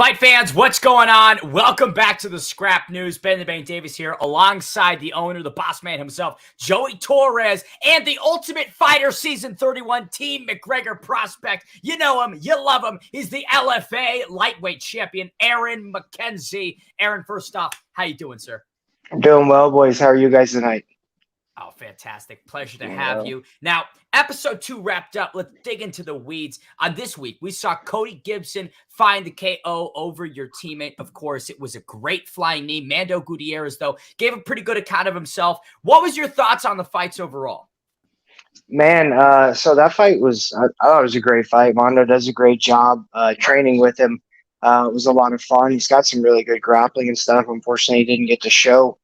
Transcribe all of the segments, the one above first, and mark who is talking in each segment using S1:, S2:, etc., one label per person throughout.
S1: Fight fans, what's going on? Welcome back to the Scrap News. Ben the Bane Davis here, alongside the owner, the boss man himself, Joey Torres, and the Ultimate Fighter Season 31 Team McGregor prospect. You know him, you love him. He's the LFA lightweight champion, Aaron McKenzie. Aaron, first off, how you doing, sir?
S2: I'm doing well, boys. How are you guys tonight?
S1: Oh, fantastic. Pleasure to have you. Now, episode 2 wrapped up. Let's dig into the weeds. On this week, we saw Cody Gibson find the KO over your teammate. Of course, it was a great flying knee. Mando Gutierrez, though, gave a pretty good account of himself. What was your thoughts on the fights overall?
S2: Man, so that fight was, I thought it was a great fight. Mando does a great job training with him. It was a lot of fun. He's got some really good grappling and stuff. Unfortunately, he didn't get to show.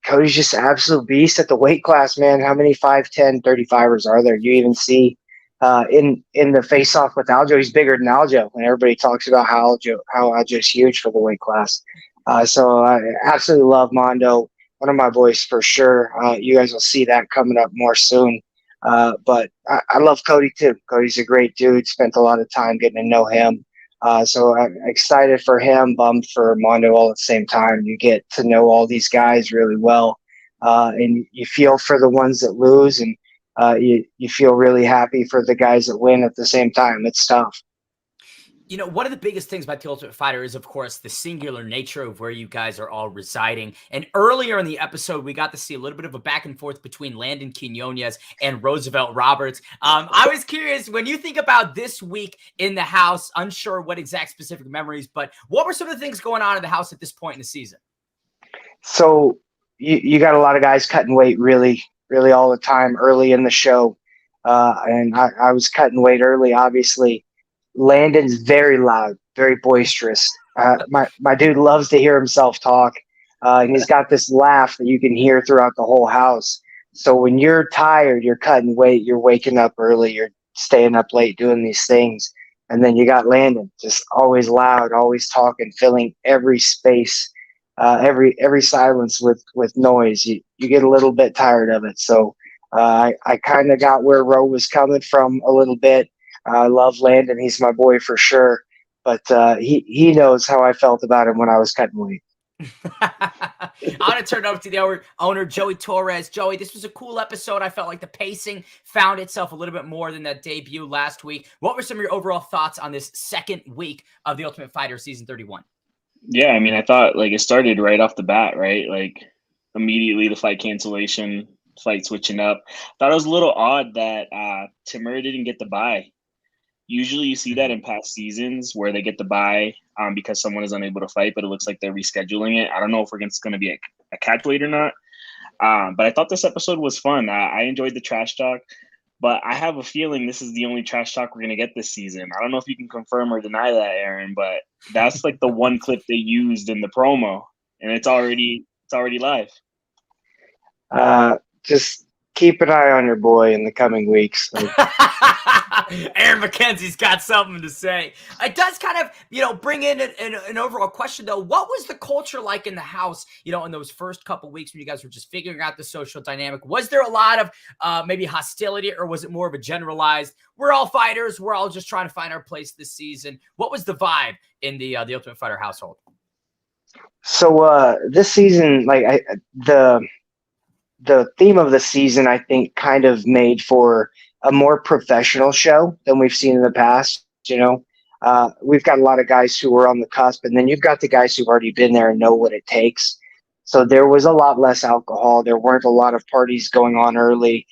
S2: Cody's just an absolute beast at the weight class, man. How many 5'10", 35ers are there? You even see in the face-off with Aljo, he's bigger than Aljo, and everybody talks about how Aljo's huge for the weight class. So I absolutely love Mando. One of my boys for sure. You guys will see that coming up more soon. But I love Cody too. Cody's a great dude. Spent a lot of time getting to know him. So I'm excited for him, bummed for Mando all at the same time. You get to know all these guys really well, and you feel for the ones that lose, and you feel really happy for the guys that win at the same time. It's tough.
S1: You know, one of the biggest things about The Ultimate Fighter is, of course, the singular nature of where you guys are all residing. And earlier in the episode, we got to see a little bit of a back and forth between Landon Quinones and Roosevelt Roberts. I was curious, when you think about this week in the house, unsure what exact specific memories, but what were some of the things going on in the house at this point in the season?
S2: So you got a lot of guys cutting weight really all the time early in the show. And I was cutting weight early, obviously. Landon's very loud, very boisterous. My dude loves to hear himself talk, and he's got this laugh that you can hear throughout the whole house. So when you're tired, you're cutting weight, you're waking up early, you're staying up late doing these things, and then you got Landon just always loud, always talking, filling every space, every silence with noise. You get a little bit tired of it. So I kind of got where Ro was coming from a little bit. I love Landon. He's my boy for sure. But he knows how I felt about him when I was cutting weight.
S1: I want to turn it over to the owner, Joey Torres. Joey, this was a cool episode. I felt like the pacing found itself a little bit more than that debut last week. What were some of your overall thoughts on this second week of The Ultimate Fighter Season 31?
S3: Yeah, I mean, I thought it started right off the bat, right? Immediately the fight cancellation, fight switching up. Thought it was a little odd that Timur didn't get the bye. Usually you see that in past seasons where they get the bye because someone is unable to fight, but it looks like they're rescheduling it. I don't know if it's going to be a catch weight or not. But I thought this episode was fun. I enjoyed the trash talk, but I have a feeling this is the only trash talk we're going to get this season. I don't know if you can confirm or deny that, Aaron, but that's the one clip they used in the promo, and it's already live.
S2: Just keep an eye on your boy in the coming weeks.
S1: Aaron McKenzie's got something to say. It does kind of, bring in an overall question, though. What was the culture like in the house, in those first couple weeks when you guys were just figuring out the social dynamic? Was there a lot of maybe hostility, or was it more of a generalized, we're all fighters, we're all just trying to find our place this season? What was the vibe in the Ultimate Fighter household?
S2: So this season, the theme of the season, I think, kind of made for a more professional show than we've seen in the past. We've got a lot of guys who are on the cusp, and then you've got the guys who've already been there and know what it takes. So there was a lot less alcohol. There weren't a lot of parties going on early.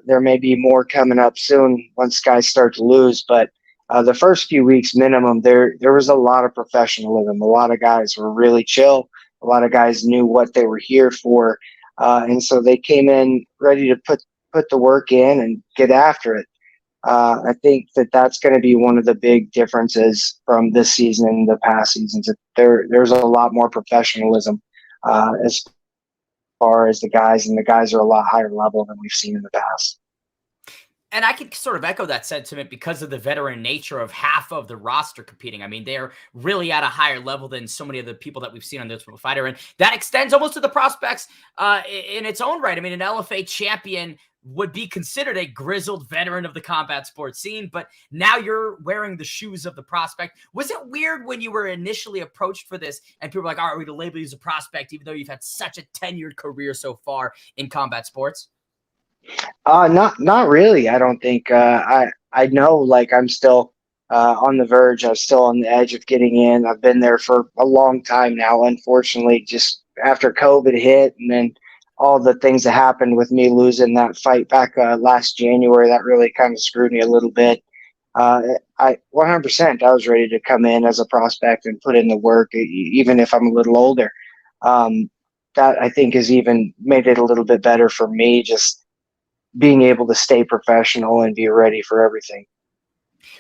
S2: There may be more coming up soon once guys start to lose, but the first few weeks minimum, there was a lot of professionalism. A lot of guys were really chill. A lot of guys knew what they were here for. And so they came in ready to put the work in and get after it. I think that's going to be one of the big differences from this season and the past seasons. There's a lot more professionalism as far as the guys, and the guys are a lot higher level than we've seen in the past.
S1: And I can sort of echo that sentiment because of the veteran nature of half of the roster competing. I mean, they're really at a higher level than so many of the people that we've seen on the Ultimate Fighter. And that extends almost to the prospects in its own right. I mean, an LFA champion would be considered a grizzled veteran of the combat sports scene, but now you're wearing the shoes of the prospect. Was it weird when you were initially approached for this and people were like, all right, we're going to label you as a prospect, even though you've had such a tenured career so far in combat sports?
S2: Not really. I don't think. I know, like, I'm still on the verge. I'm still on the edge of getting in. I've been there for a long time now. Unfortunately, just after COVID hit, and then all the things that happened with me losing that fight back last January, that really kind of screwed me a little bit. I 100%. I was ready to come in as a prospect and put in the work, even if I'm a little older. That I think has even made it a little bit better for me, just being able to stay professional and be ready for everything.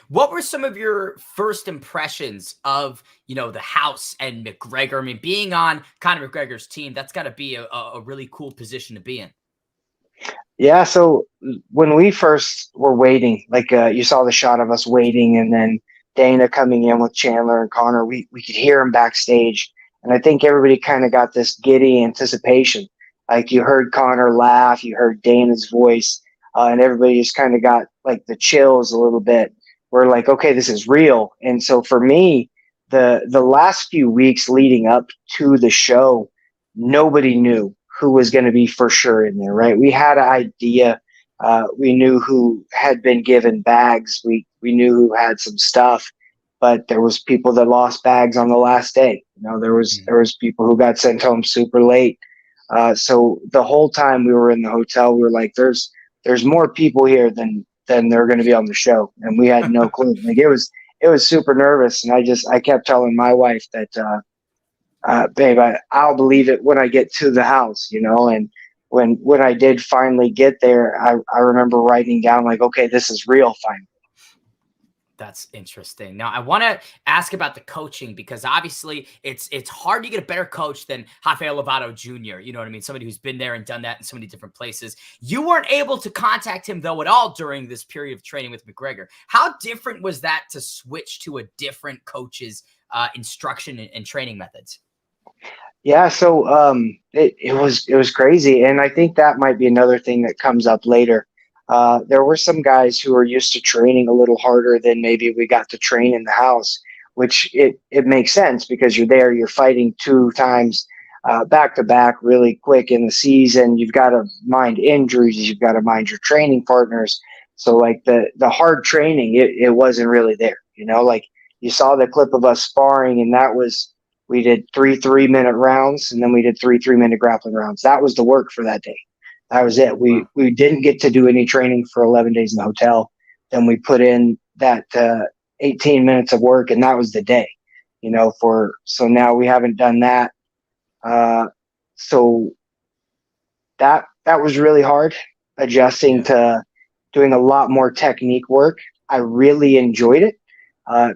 S1: What were some of your first impressions of, the house and McGregor? I mean, being on Conor McGregor's team, that's got to be a really cool position to be in.
S2: Yeah. So when we first were waiting, like you saw the shot of us waiting, and then Dana coming in with Chandler and Conor, we could hear him backstage. And I think everybody kind of got this giddy anticipation. Like, you heard Conor laugh, you heard Dana's voice, and everybody just kind of got like the chills a little bit. We're like, okay, this is real. And so for me, the last few weeks leading up to the show, nobody knew who was going to be for sure in there, right? We had an idea. We knew who had been given bags. We knew who had some stuff, but there was people that lost bags on the last day. There was people who got sent home super late. So the whole time we were in the hotel, we were like, there's more people here than they're going to be on the show. And we had no clue. Like, it was super nervous. And I kept telling my wife that, babe, I'll believe it when I get to the house, and when I did finally get there, I remember writing down, like, okay, this is real finally.
S1: That's interesting. Now, I want to ask about the coaching, because obviously it's hard to get a better coach than Rafael Lovato Jr. You know what I mean? Somebody who's been there and done that in so many different places. You weren't able to contact him, though, at all during this period of training with McGregor. How different was that to switch to a different coach's instruction and training methods?
S2: Yeah, so it was crazy, and I think that might be another thing that comes up later. There were some guys who were used to training a little harder than maybe we got to train in the house, which it makes sense, because you're there, you're fighting 2 times back to back really quick in the season. You've got to mind injuries, you've got to mind your training partners. So like the hard training, it wasn't really there. Like, you saw the clip of us sparring, and we did 3 3-minute rounds, and then we did 3 3-minute grappling rounds. That was the work for that day. That was it. We didn't get to do any training for 11 days in the hotel. Then we put in that 18 minutes of work, and that was the day. So now we haven't done that. So that was really hard, adjusting to doing a lot more technique work. I really enjoyed it.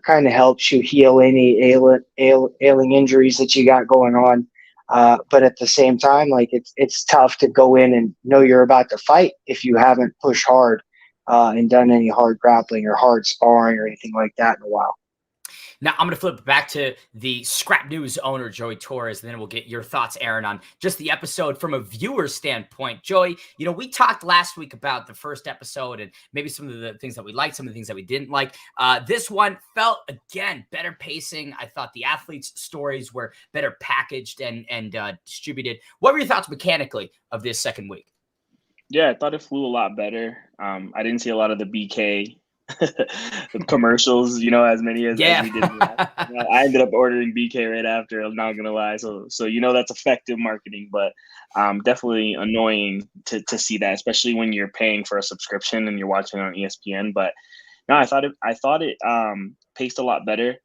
S2: Kind of helps you heal any ailing injuries that you got going on. But at the same time, like, it's tough to go in and know you're about to fight if you haven't pushed hard and done any hard grappling or hard sparring or anything like that in a while.
S1: Now, I'm going to flip back to the Scrap News owner, Joey Torres, and then we'll get your thoughts, Aaron, on just the episode from a viewer standpoint. Joey, we talked last week about the first episode and maybe some of the things that we liked, some of the things that we didn't like. This one felt, again, better pacing. I thought the athletes' stories were better packaged and distributed. What were your thoughts mechanically of this second week?
S3: Yeah, I thought it flew a lot better. I didn't see a lot of the BK commercials, as many as we did. I ended up ordering BK right after. I'm not gonna lie. So that's effective marketing, but definitely annoying to see that, especially when you're paying for a subscription and you're watching on ESPN. But no, I thought it paced a lot better.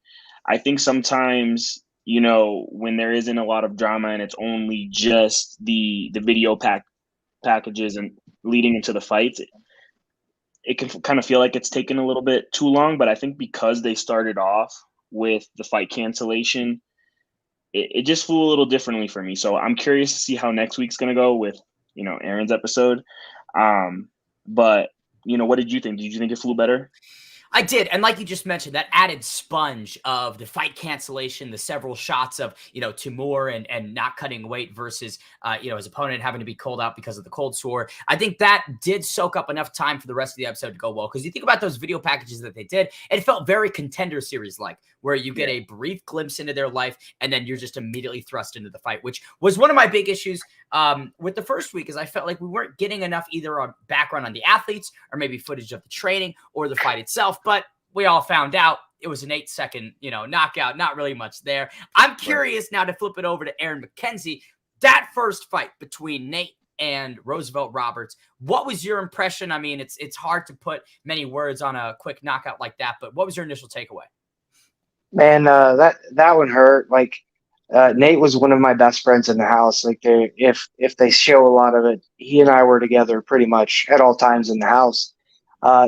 S3: I think sometimes, when there isn't a lot of drama and it's only just the video packages and leading into the fights, it can kind of feel like it's taken a little bit too long. But I think because they started off with the fight cancellation, it just flew a little differently for me. So I'm curious to see how next week's going to go with, Aaron's episode. But, what did you think? Did you think it flew better?
S1: I did. And like you just mentioned, that added sponge of the fight cancellation, the several shots of, Timur and not cutting weight versus, his opponent having to be called out because of the cold sore. I think that did soak up enough time for the rest of the episode to go well. Because you think about those video packages that they did, it felt very Contender Series-like, where you get a brief glimpse into their life and then you're just immediately thrust into the fight, which was one of my big issues with the first week, is I felt like we weren't getting enough either on background on the athletes or maybe footage of the training or the fight itself. But we all found out it was an 8-second, knockout, not really much there. I'm curious now to flip it over to Aaron McKenzie. That first fight between Nate and Roosevelt Roberts, what was your impression? I mean, it's hard to put many words on a quick knockout like that, but what was your initial takeaway?
S2: Man, that one hurt. Like, Nate was one of my best friends in the house. Like, if they show a lot of it, he and I were together pretty much at all times in the house.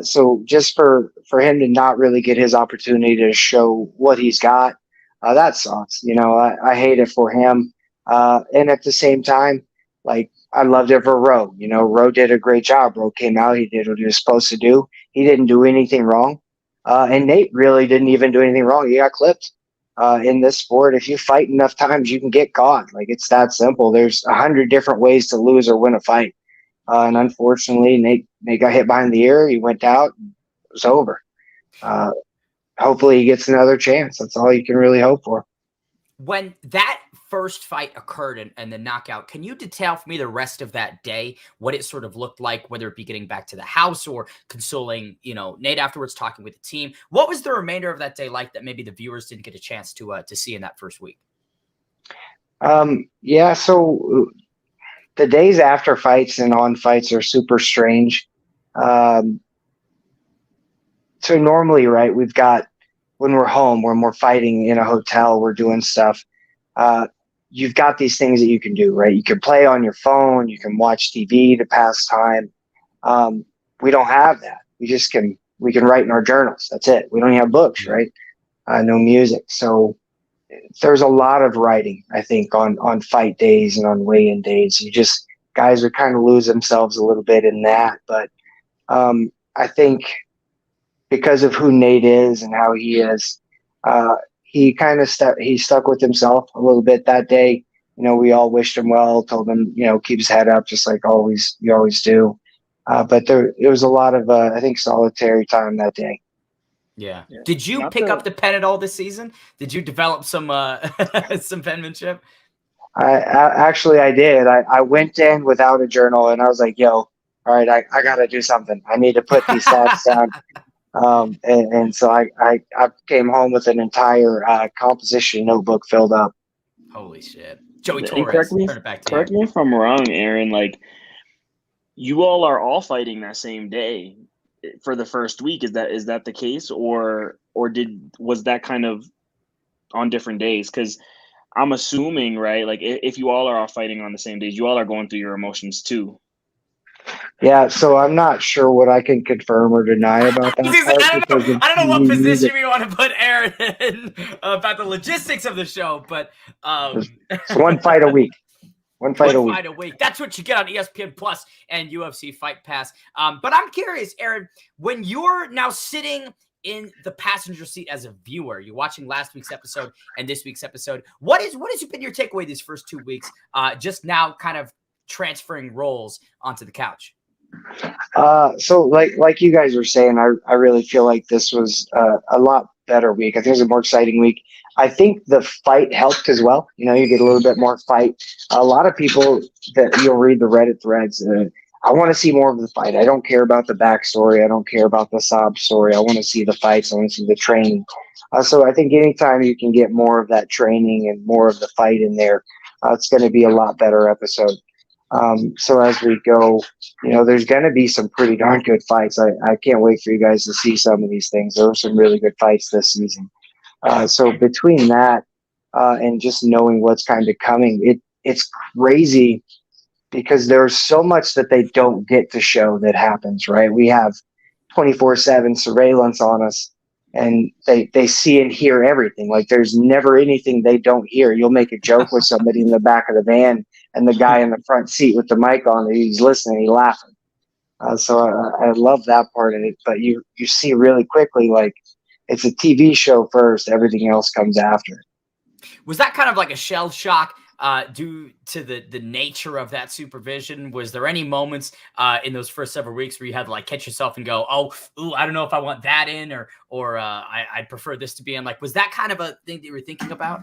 S2: So just for him to not really get his opportunity to show what he's got, that sucks. I hate it for him. And at the same time, like, I loved it for Ro. Ro did a great job. Ro came out. He did what he was supposed to do. He didn't do anything wrong. And Nate really didn't even do anything wrong. He got clipped. In this sport, if you fight enough times, you can get caught. Like, it's that simple. There's 100 different ways to lose or win a fight. And unfortunately, Nate got hit behind the ear. He went out. It was over. Hopefully he gets another chance. That's all you can really hope for.
S1: When that first fight occurred and the knockout, can you detail for me the rest of that day, what it sort of looked like, whether it be getting back to the house or consoling, Nate afterwards, talking with the team? What was the remainder of that day like that maybe the viewers didn't get a chance to see in that first week?
S2: Yeah, so the days after fights and on fights are super strange. So normally, right, we've got, when we're home, when we're fighting in a hotel, we're doing stuff. You've got these things that you can do, right? You can play on your phone. You can watch TV to pass time. We don't have that. We can write in our journals. That's it. We don't have books, right? No music. So there's a lot of writing, I think, on fight days and on weigh-in days. Guys would kind of lose themselves a little bit in that. But I think because of who Nate is and how he is, he kind of stuck with himself a little bit that day. We all wished him well, told him, keep his head up, just like you always do. But it was a lot of, I think, solitary time that day.
S1: Yeah. Did you pick up the pen at all this season? Did you develop some some penmanship?
S2: I did. I went in without a journal and I was like, yo, all right, I got to do something. I need to put these stats down. And so I came home with an entire composition notebook filled up.
S1: Holy shit. Joey Torres, turn it back to you.
S3: Correct me if I'm wrong, Aaron. Like, you all are all fighting that same day for the first week. Is that the case, or was that kind of on different days? Because I'm assuming, right, like if you all are all fighting on the same days, you all are going through your emotions too.
S2: Yeah, so I'm not sure what I can confirm or deny about that.
S1: I don't know what position we want to put Aaron in about the logistics of the show, but
S2: it's one fight a week. One fight a week.
S1: That's what you get on ESPN Plus and UFC Fight Pass. But I'm curious, Aaron, when you're now sitting in the passenger seat as a viewer, you're watching last week's episode and this week's episode, what has been your takeaway these first 2 weeks, just now kind of transferring roles onto the couch?
S2: So like you guys were saying, I really feel like this was a lot better week. I think it was a more exciting week. I think the fight helped as well. You get a little bit more fight. A lot of people that you'll read the Reddit threads, I want to see more of the fight. I don't care about the backstory. I don't care about the sob story. I want to see the fights. I want to see the training. So I think anytime you can get more of that training and more of the fight in there, it's going to be a lot better episode. So as we go, there's going to be some pretty darn good fights. I can't wait for you guys to see some of these things. There were some really good fights this season. So between that and just knowing what's kind of coming, it's crazy because there's so much that they don't get to show that happens, right? We have 24/7 surveillance on us and they see and hear everything. Like, there's never anything they don't hear. You'll make a joke with somebody in the back of the van and the guy in the front seat with the mic on, he's listening, he's laughing. So I love that part of it. But you see really quickly, like, it's a TV show first, everything else comes after.
S1: Was that kind of like a shell shock due to the nature of that supervision? Was there any moments in those first several weeks where you had to like catch yourself and go, "Oh, ooh, I don't know if I want that in, or I'd prefer this to be in"? Like, was that kind of a thing that you were thinking about?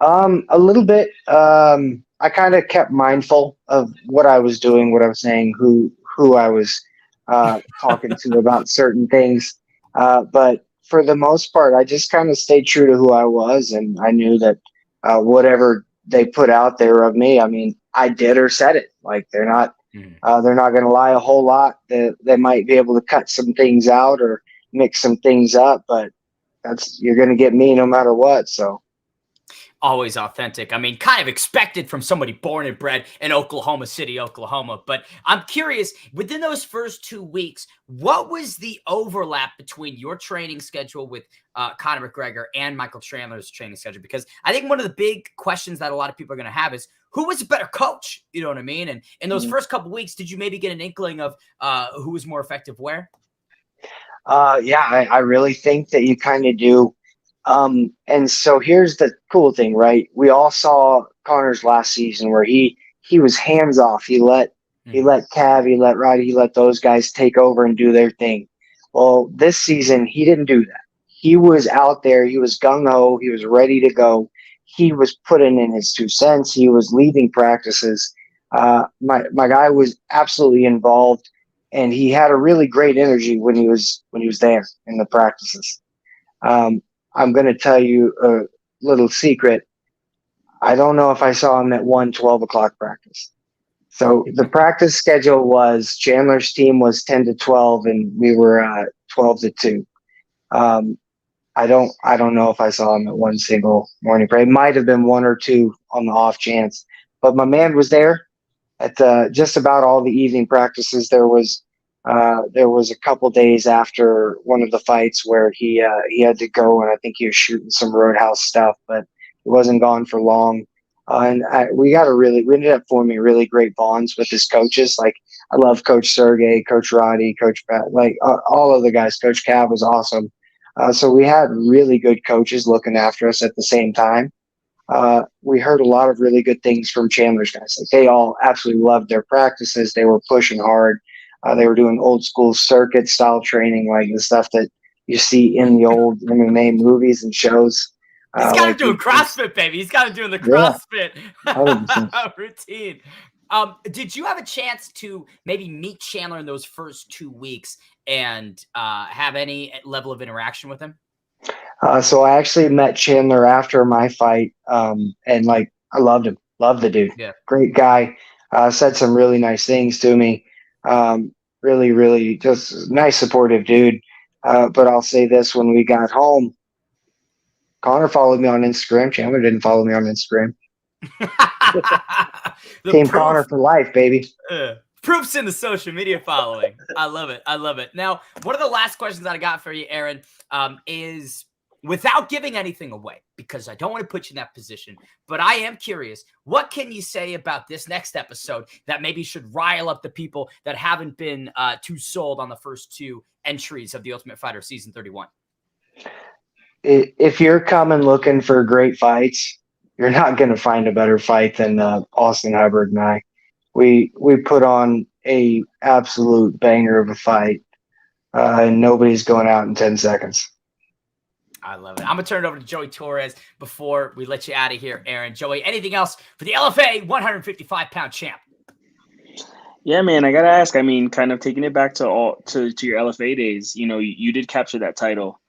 S2: A little bit. I kind of kept mindful of what I was doing, what I was saying, who I was talking to about certain things. But for the most part, I just kind of stayed true to who I was, and I knew that whatever they put out there of me, I mean, I did or said it. Like, they're not going to lie a whole lot. They might be able to cut some things out or mix some things up, but you're going to get me no matter what. So.
S1: Always authentic. I mean, kind of expected from somebody born and bred in Oklahoma City, Oklahoma. But I'm curious, within those first 2 weeks, what was the overlap between your training schedule with Conor McGregor and Michael Chandler's training schedule? Because I think one of the big questions that a lot of people are going to have is, who was a better coach? You know what I mean? And in those first couple weeks, did you maybe get an inkling of who was more effective where?
S2: Yeah, I really think that you kind of do. And so here's the cool thing, right? We all saw Connor's last season where he was hands off. He let Cav, he let Roddy, he let those guys take over and do their thing. Well, this season he didn't do that. He was out there. He was gung ho. He was ready to go. He was putting in his 2 cents. He was leading practices. My guy was absolutely involved, and he had a really great energy when he was there in the practices. I'm going to tell you a little secret. I don't know if I saw him at 12 o'clock practice. So the practice schedule was Chandler's team was 10 to 12, and we were 12 to 2. I don't know if I saw him at one single morning prayer. It might have been 1 or 2 on the off chance, but my man was there at just about all the evening practices. There was a couple days after one of the fights where he had to go, and I think he was shooting some Roadhouse stuff, but he wasn't gone for long. We ended up forming really great bonds with his coaches. Like, I love Coach Sergey, Coach Roddy, Coach Pat, like all of the guys. Coach Cav was awesome. So we had really good coaches looking after us at the same time. We heard a lot of really good things from Chandler's guys. Like, they all absolutely loved their practices. They were pushing hard. They were doing old school circuit style training, like the stuff that you see in the old MMA movies and shows.
S1: He's got him doing CrossFit, baby. He's got him doing the CrossFit routine. Did you have a chance to maybe meet Chandler in those first 2 weeks and have any level of interaction with him?
S2: So I actually met Chandler after my fight, and like, I loved him. Loved the dude.
S1: Yeah.
S2: Great guy. Said some really nice things to me. Really, really just nice, supportive dude. But I'll say this: when we got home, Connor followed me on Instagram. Chandler didn't follow me on Instagram. Team Connor for life, baby.
S1: Proofs in the social media following. I love it. I love it. Now, one of the last questions that I got for you, Aaron, is, without giving anything away, because I don't want to put you in that position, but I am curious, what can you say about this next episode that maybe should rile up the people that haven't been too sold on the first 2 entries of The Ultimate Fighter Season 31?
S2: If you're coming looking for great fights, you're not going to find a better fight than Austin Hubbard and I. We put on a absolute banger of a fight, and nobody's going out in 10 seconds.
S1: I love it. I'm going to turn it over to Joey Torres before we let you out of here, Aaron. Joey, anything else for the LFA 155-pound champ?
S3: Yeah, man, I got to ask, I mean, kind of taking it back to your LFA days, you know, you did capture that title.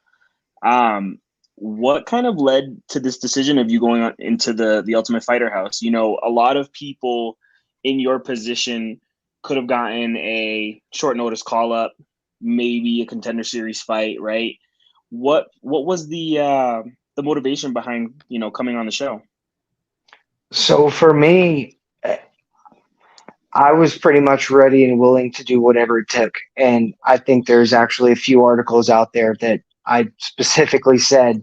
S3: What kind of led to this decision of you going on into the Ultimate Fighter house? You know, a lot of people in your position could have gotten a short notice call up, maybe a Contender Series fight, right? What was the motivation behind, you know, coming on the show?
S2: So for me, I was pretty much ready and willing to do whatever it took. And I think there's actually a few articles out there that I specifically said,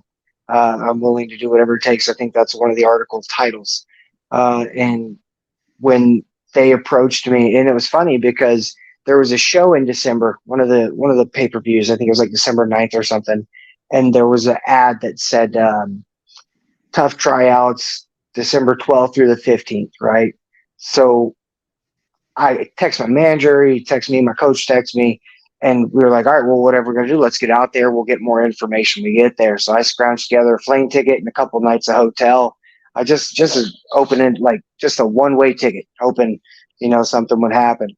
S2: I'm willing to do whatever it takes. I think that's one of the article titles. And when they approached me, and it was funny because there was a show in December, one of the pay-per-views. I think it was like December 9th or something. And there was an ad that said, tough tryouts, December 12th through the 15th, right? So I text my manager, he texts me, my coach texts me, and we were like, all right, well, whatever we're going to do, let's get out there. We'll get more information when we get there. So I scrounged together a plane ticket and a couple of nights of hotel. I just opening like just a one-way ticket, hoping, something would happen.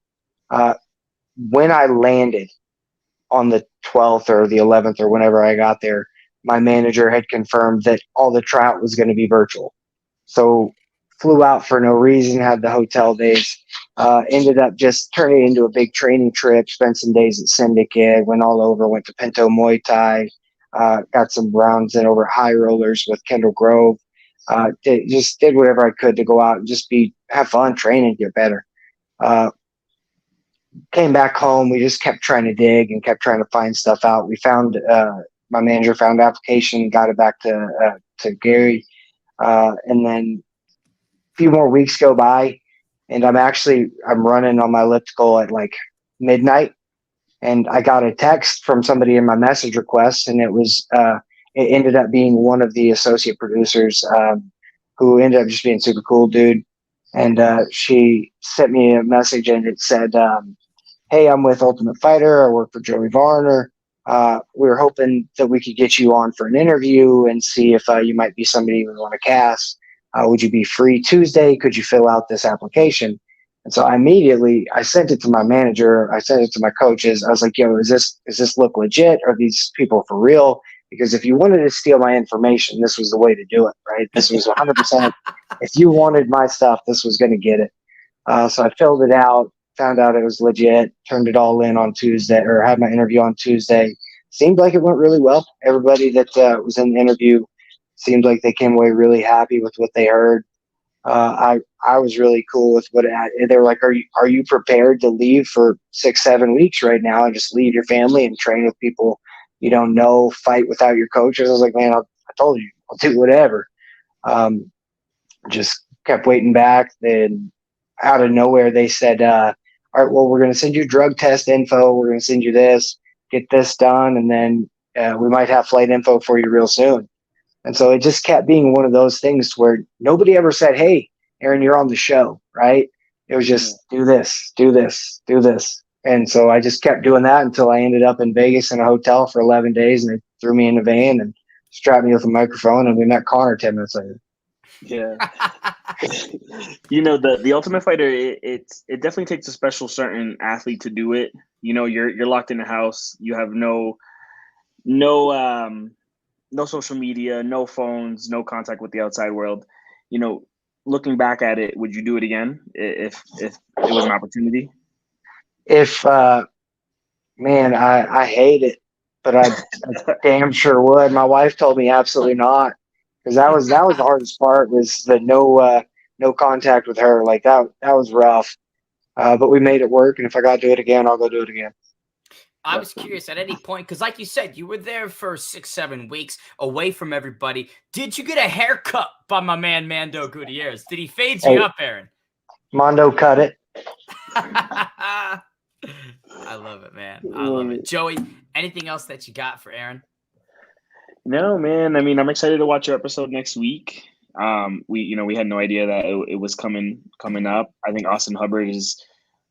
S2: When I landed on the 12th or the 11th or whenever I got there, my manager had confirmed that all the tryout was going to be virtual. So flew out for no reason, had the hotel days, ended up just turning into a big training trip, spent some days at Syndicate, went all over, went to Pinto Muay Thai, got some rounds in over at High Rollers with Kendall Grove. Did whatever I could to go out and just have fun, training, get better. Came back home. We just kept trying to dig and kept trying to find stuff out. We found my manager found the application, got it back to Gary, and then a few more weeks go by, and I'm running on my elliptical at like midnight, and I got a text from somebody in my message request, and it ended up being one of the associate producers who ended up just being super cool dude. And she sent me a message, and it said, hey, I'm with Ultimate Fighter. I work for Joey Varner. We were hoping that we could get you on for an interview and see if you might be somebody we want to cast. Would you be free Tuesday? Could you fill out this application? And so I sent it to my manager. I sent it to my coaches. I was like, yo, does this look legit? Are these people for real? Because if you wanted to steal my information, this was the way to do it, right? This was 100%. If you wanted my stuff, this was going to get it. So I filled it out, found out it was legit, turned it all in on Tuesday, or had my interview on Tuesday. Seemed like it went really well. Everybody that was in the interview seemed like they came away really happy with what they heard. I was really cool with they were like, are you prepared to leave for 6-7 weeks right now and just leave your family and train with people you don't know, fight without your coaches? I was like, man, I told you, I'll do whatever. Just kept waiting back. Then out of nowhere, they said, all right, well, we're going to send you drug test info. We're going to send you this, get this done. And then we might have flight info for you real soon. And so it just kept being one of those things where nobody ever said, hey, Aaron, you're on the show, right? It was just do this, do this, do this. And so I just kept doing that until I ended up in Vegas in a hotel for 11 days, and they threw me in a van and strapped me with a microphone, and we met Connor 10 minutes later.
S3: Yeah. The Ultimate Fighter, it definitely takes a special certain athlete to do it. You're locked in the house. You have no social media, no phones, no contact with the outside world. Looking back at it, would you do it again if it was an opportunity?
S2: Man, I hate it, but I damn sure would. My wife told me absolutely not, because that was the hardest part, was the no contact with her. Like that was rough. But we made it work, and if I got to do it again, I'll go do it again.
S1: I was curious at any point, because like you said, you were there for 6-7 weeks away from everybody. Did you get a haircut by my man Mando Gutierrez? Did he fade you up, Aaron?
S2: Mando cut it.
S1: I love it, man. I love it. Joey, anything else that you got for Aaron?
S3: No, man. I mean, I'm excited to watch your episode next week. We had no idea that it was coming up. I think Austin Hubbard is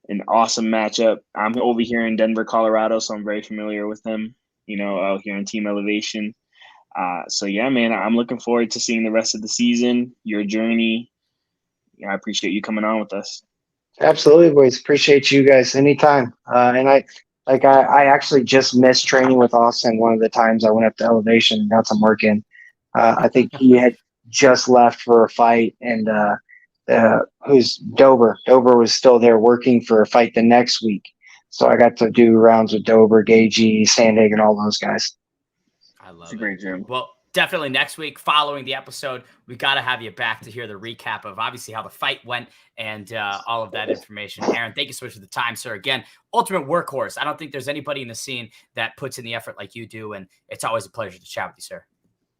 S3: an awesome matchup. I'm over here in Denver, Colorado, so I'm very familiar with him, out here in Team Elevation. So yeah, man, I'm looking forward to seeing the rest of the season, your journey. I appreciate you coming on with us.
S2: Absolutely, boys. Appreciate you guys anytime. And I actually just missed training with Austin one of the times I went up to Elevation and got some work in. I think he had just left for a fight, and who's Dober. Dober was still there working for a fight the next week. So I got to do rounds with Dober, Gagey, Sandhagen, all those guys.
S1: I love
S3: it. Great gym.
S1: Well, definitely next week following the episode, we got to have you back to hear the recap of obviously how the fight went and all of that information. Aaron, thank you so much for the time, sir. Again, ultimate workhorse. I don't think there's anybody in the scene that puts in the effort like you do, and it's always a pleasure to chat with you, sir.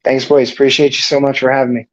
S2: Thanks, boys. Appreciate you so much for having me.